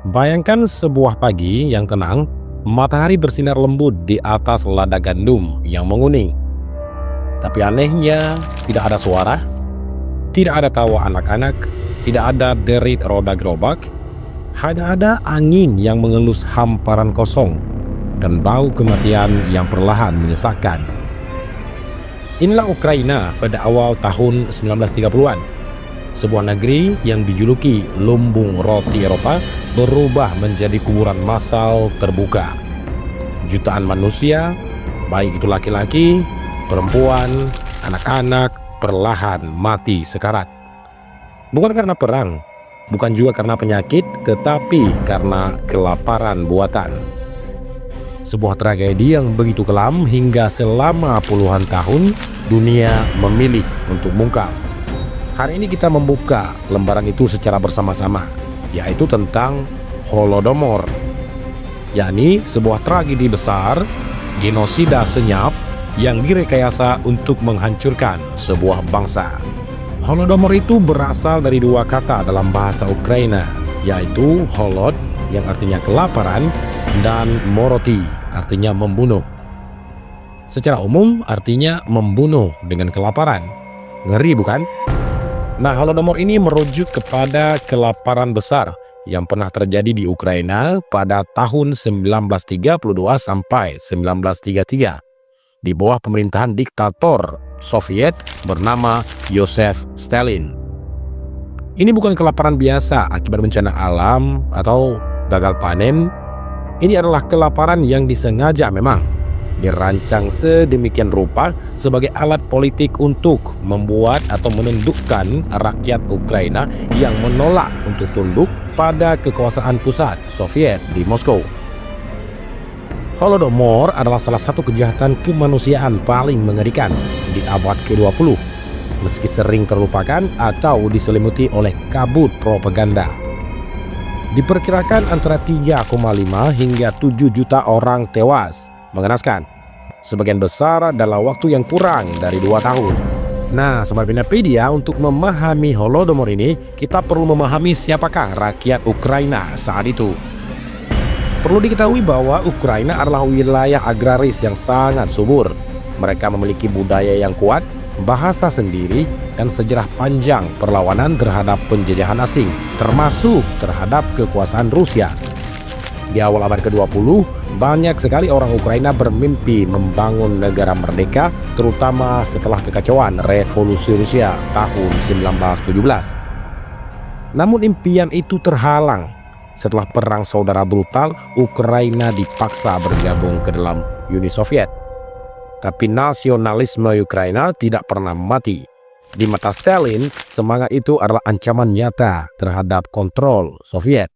Bayangkan sebuah pagi yang tenang, matahari bersinar lembut di atas lada gandum yang menguning. Tapi anehnya, tidak ada suara, tidak ada tawa anak-anak, tidak ada derit roda gerobak, hanya ada angin yang mengelus hamparan kosong dan bau kematian yang perlahan menyesakkan. Inilah Ukraina pada awal tahun 1930-an. Sebuah negeri yang dijuluki lumbung roti Eropa berubah menjadi kuburan massal terbuka. Jutaan manusia, baik itu laki-laki, perempuan, anak-anak, perlahan mati sekarat. Bukan karena perang, bukan juga karena penyakit, tetapi karena kelaparan buatan. Sebuah tragedi yang begitu kelam hingga selama puluhan tahun dunia memilih untuk bungkam. Hari ini kita membuka lembaran itu secara bersama-sama, yaitu tentang Holodomor, yakni sebuah tragedi besar, genosida senyap yang direkayasa untuk menghancurkan sebuah bangsa. Holodomor itu berasal dari dua kata dalam bahasa Ukraina, yaitu holod yang artinya kelaparan dan moroti artinya membunuh. Secara umum artinya membunuh dengan kelaparan. Ngeri bukan? Nah, Holodomor ini merujuk kepada kelaparan besar yang pernah terjadi di Ukraina pada tahun 1932 sampai 1933 di bawah pemerintahan diktator Soviet bernama Joseph Stalin. Ini bukan kelaparan biasa akibat bencana alam atau gagal panen. Ini adalah kelaparan yang disengaja memang dirancang sedemikian rupa sebagai alat politik untuk membuat atau menundukkan rakyat Ukraina yang menolak untuk tunduk pada kekuasaan pusat Soviet di Moskow. Holodomor adalah salah satu kejahatan kemanusiaan paling mengerikan di abad ke-20, meski sering terlupakan atau diselimuti oleh kabut propaganda. Diperkirakan antara 3,5 hingga 7 juta orang tewas. Mengenaskan, sebagian besar dalam waktu yang kurang dari 2 tahun. Nah, Sobat Binapedia, untuk memahami Holodomor ini, kita perlu memahami siapakah rakyat Ukraina saat itu. Perlu diketahui bahwa Ukraina adalah wilayah agraris yang sangat subur. Mereka memiliki budaya yang kuat, bahasa sendiri, dan sejarah panjang perlawanan terhadap penjajahan asing, termasuk terhadap kekuasaan Rusia. Di awal abad ke-20, banyak sekali orang Ukraina bermimpi membangun negara merdeka, terutama setelah kekacauan revolusi Rusia tahun 1917. Namun impian itu terhalang. Setelah perang saudara brutal, Ukraina dipaksa bergabung ke dalam Uni Soviet. Tapi nasionalisme Ukraina tidak pernah mati. Di mata Stalin, semangat itu adalah ancaman nyata terhadap kontrol Soviet.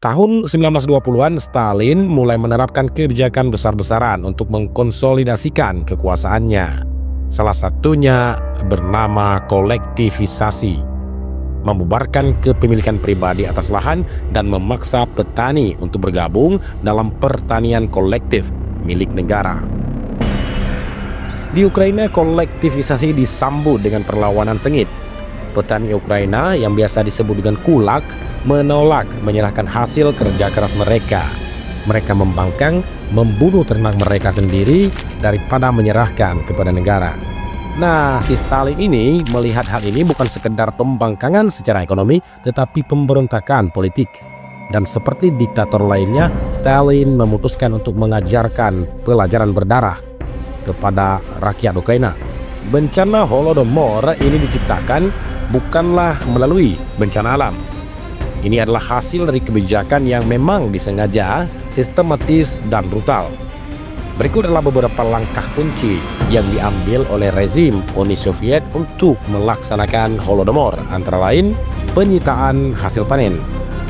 Tahun 1920-an, Stalin mulai menerapkan kebijakan besar-besaran untuk mengkonsolidasikan kekuasaannya. Salah satunya bernama kolektivisasi, membubarkan kepemilikan pribadi atas lahan dan memaksa petani untuk bergabung dalam pertanian kolektif milik negara. Di Ukraina, kolektivisasi disambut dengan perlawanan sengit. Petani Ukraina yang biasa disebut dengan kulak menolak menyerahkan hasil kerja keras mereka. Mereka membangkang, membunuh ternak mereka sendiri daripada menyerahkan kepada negara. Nah, si Stalin ini melihat hal ini bukan sekedar pembangkangan secara ekonomi, tetapi pemberontakan politik. Dan seperti diktator lainnya, Stalin memutuskan untuk mengajarkan pelajaran berdarah kepada rakyat Ukraina. Bencana Holodomor ini diciptakan bukanlah melalui bencana alam. Ini adalah hasil dari kebijakan yang memang disengaja, sistematis, dan brutal. Berikut adalah beberapa langkah kunci yang diambil oleh rezim Uni Soviet untuk melaksanakan Holodomor, antara lain penyitaan hasil panen.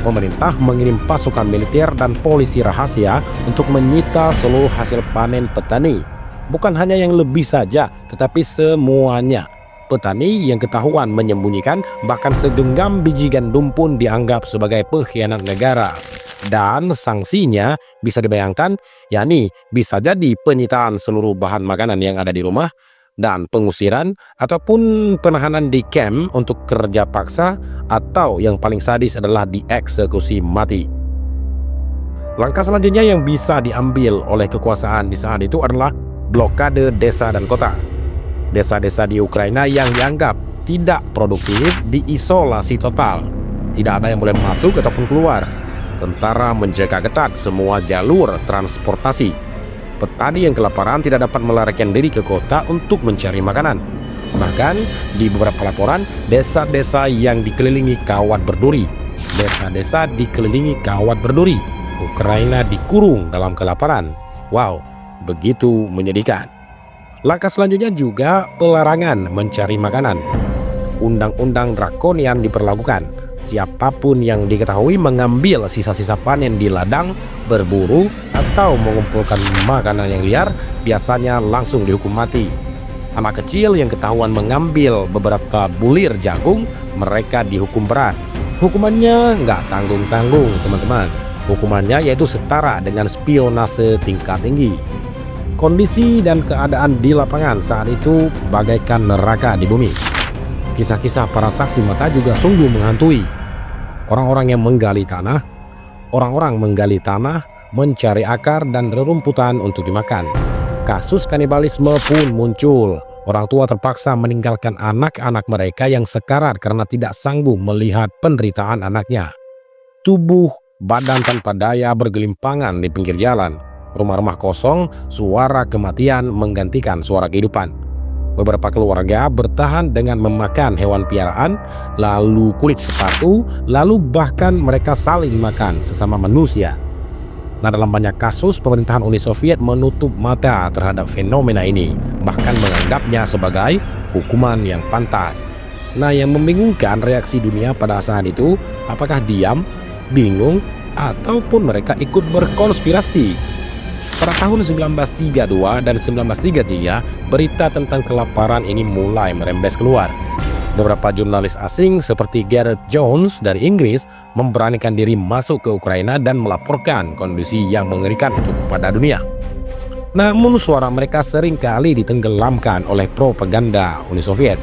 Pemerintah mengirim pasukan militer dan polisi rahasia untuk menyita seluruh hasil panen petani. Bukan hanya yang lebih saja, tetapi semuanya. Petani yang ketahuan menyembunyikan bahkan segenggam biji gandum pun dianggap sebagai pengkhianat negara. Dan sanksinya bisa dibayangkan, yakni bisa jadi penyitaan seluruh bahan makanan yang ada di rumah, dan pengusiran ataupun penahanan di camp untuk kerja paksa, atau yang paling sadis adalah dieksekusi mati. Langkah selanjutnya yang bisa diambil oleh kekuasaan di saat itu adalah blokade desa dan kota. Desa-desa di Ukraina yang dianggap tidak produktif diisolasi total. Tidak ada yang boleh masuk ataupun keluar. Tentara menjaga ketat semua jalur transportasi. Petani yang kelaparan tidak dapat melarikan diri ke kota untuk mencari makanan. Bahkan di beberapa laporan, desa-desa yang dikelilingi kawat berduri. Desa-desa dikelilingi kawat berduri. Ukraina dikurung dalam kelaparan. Wow, begitu menyedihkan. Langkah selanjutnya juga pelarangan mencari makanan. Undang-undang drakonian diberlakukan. Siapapun yang diketahui mengambil sisa-sisa panen di ladang, berburu, atau mengumpulkan makanan yang liar biasanya langsung dihukum mati. Anak kecil yang ketahuan mengambil beberapa bulir jagung, mereka dihukum berat. Hukumannya nggak tanggung-tanggung, teman-teman. Hukumannya yaitu setara dengan spionase tingkat tinggi. Kondisi dan keadaan di lapangan saat itu bagaikan neraka di bumi. Kisah-kisah para saksi mata juga sungguh menghantui. Orang-orang yang menggali tanah, mencari akar dan rerumputan untuk dimakan. Kasus kanibalisme pun muncul. Orang tua terpaksa meninggalkan anak-anak mereka yang sekarat karena tidak sanggup melihat penderitaan anaknya. Tubuh, badan tanpa daya bergelimpangan di pinggir jalan. Rumah-rumah kosong, suara kematian menggantikan suara kehidupan. Beberapa keluarga bertahan dengan memakan hewan piaraan, lalu kulit sepatu, lalu bahkan mereka saling makan sesama manusia. Nah, dalam banyak kasus, pemerintahan Uni Soviet menutup mata terhadap fenomena ini, bahkan menganggapnya sebagai hukuman yang pantas. Nah, yang membingungkan reaksi dunia pada saat itu, apakah diam, bingung, ataupun mereka ikut berkonspirasi? Pada tahun 1932 dan 1933, berita tentang kelaparan ini mulai merembes keluar. Beberapa jurnalis asing seperti Gareth Jones dari Inggris memberanikan diri masuk ke Ukraina dan melaporkan kondisi yang mengerikan itu kepada dunia. Namun suara mereka seringkali ditenggelamkan oleh propaganda Uni Soviet.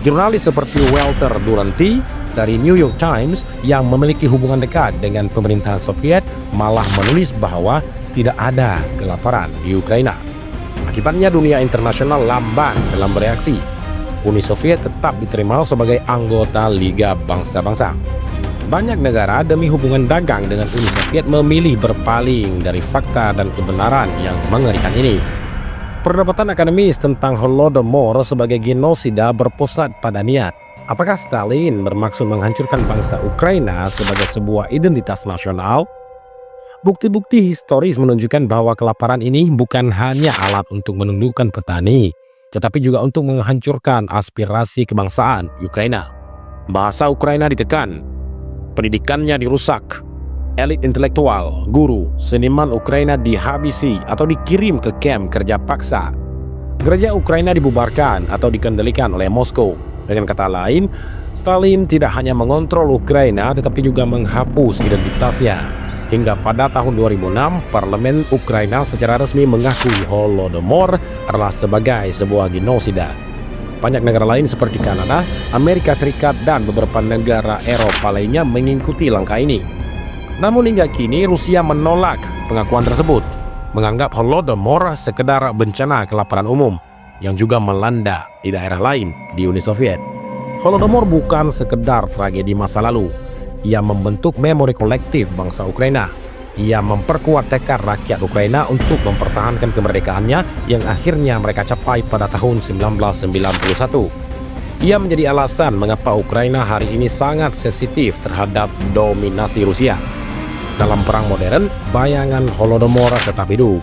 Jurnalis seperti Walter Duranty dari New York Times yang memiliki hubungan dekat dengan pemerintahan Soviet malah menulis bahwa tidak ada kelaparan di Ukraina. Akibatnya dunia internasional lamban dalam bereaksi. Uni Soviet tetap diterima sebagai anggota Liga Bangsa-Bangsa. Banyak negara demi hubungan dagang dengan Uni Soviet memilih berpaling dari fakta dan kebenaran yang mengerikan ini. Perdebatan akademis tentang Holodomor sebagai genosida berpusat pada niat. Apakah Stalin bermaksud menghancurkan bangsa Ukraina sebagai sebuah identitas nasional? Bukti-bukti historis menunjukkan bahwa kelaparan ini bukan hanya alat untuk menundukkan petani, tetapi juga untuk menghancurkan aspirasi kebangsaan Ukraina. Bahasa Ukraina ditekan, pendidikannya dirusak, elit intelektual, guru, seniman Ukraina dihabisi atau dikirim ke kamp kerja paksa. Gereja Ukraina dibubarkan atau dikendalikan oleh Moskow. Dengan kata lain, Stalin tidak hanya mengontrol Ukraina tetapi juga menghapus identitasnya. Hingga pada tahun 2006, parlemen Ukraina secara resmi mengakui Holodomor adalah sebagai sebuah genosida. Banyak negara lain seperti Kanada, Amerika Serikat, dan beberapa negara Eropa lainnya mengikuti langkah ini. Namun hingga kini Rusia menolak pengakuan tersebut, menganggap Holodomor sekedar bencana kelaparan umum yang juga melanda di daerah lain di Uni Soviet. Holodomor bukan sekedar tragedi masa lalu. Ia membentuk memori kolektif bangsa Ukraina. Ia memperkuat tekad rakyat Ukraina untuk mempertahankan kemerdekaannya yang akhirnya mereka capai pada tahun 1991. Ia menjadi alasan mengapa Ukraina hari ini sangat sensitif terhadap dominasi Rusia. Dalam perang modern, bayangan Holodomor tetap hidup.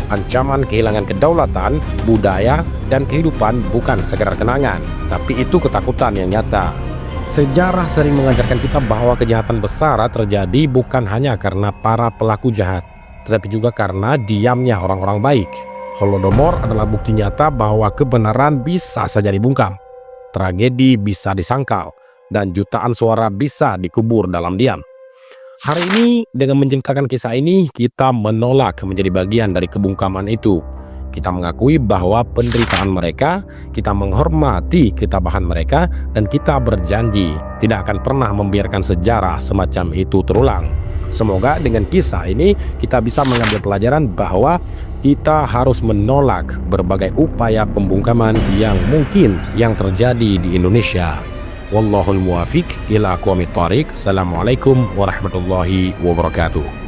Ancaman kehilangan kedaulatan, budaya, dan kehidupan bukan sekedar kenangan, tapi itu ketakutan yang nyata. Sejarah sering mengajarkan kita bahwa kejahatan besar terjadi bukan hanya karena para pelaku jahat, tetapi juga karena diamnya orang-orang baik. Holodomor adalah bukti nyata bahwa kebenaran bisa saja dibungkam, tragedi bisa disangkal, dan jutaan suara bisa dikubur dalam diam. Hari ini, dengan menceritakan kisah ini, kita menolak menjadi bagian dari kebungkaman itu. Kita mengakui bahwa penderitaan mereka, kita menghormati ketabahan mereka, dan kita berjanji tidak akan pernah membiarkan sejarah semacam itu terulang. Semoga dengan kisah ini kita bisa mengambil pelajaran bahwa kita harus menolak berbagai upaya pembungkaman yang mungkin yang terjadi di Indonesia. Wallahul muwafiq ila aqwamit thariq. Assalamualaikum warahmatullahi wabarakatuh.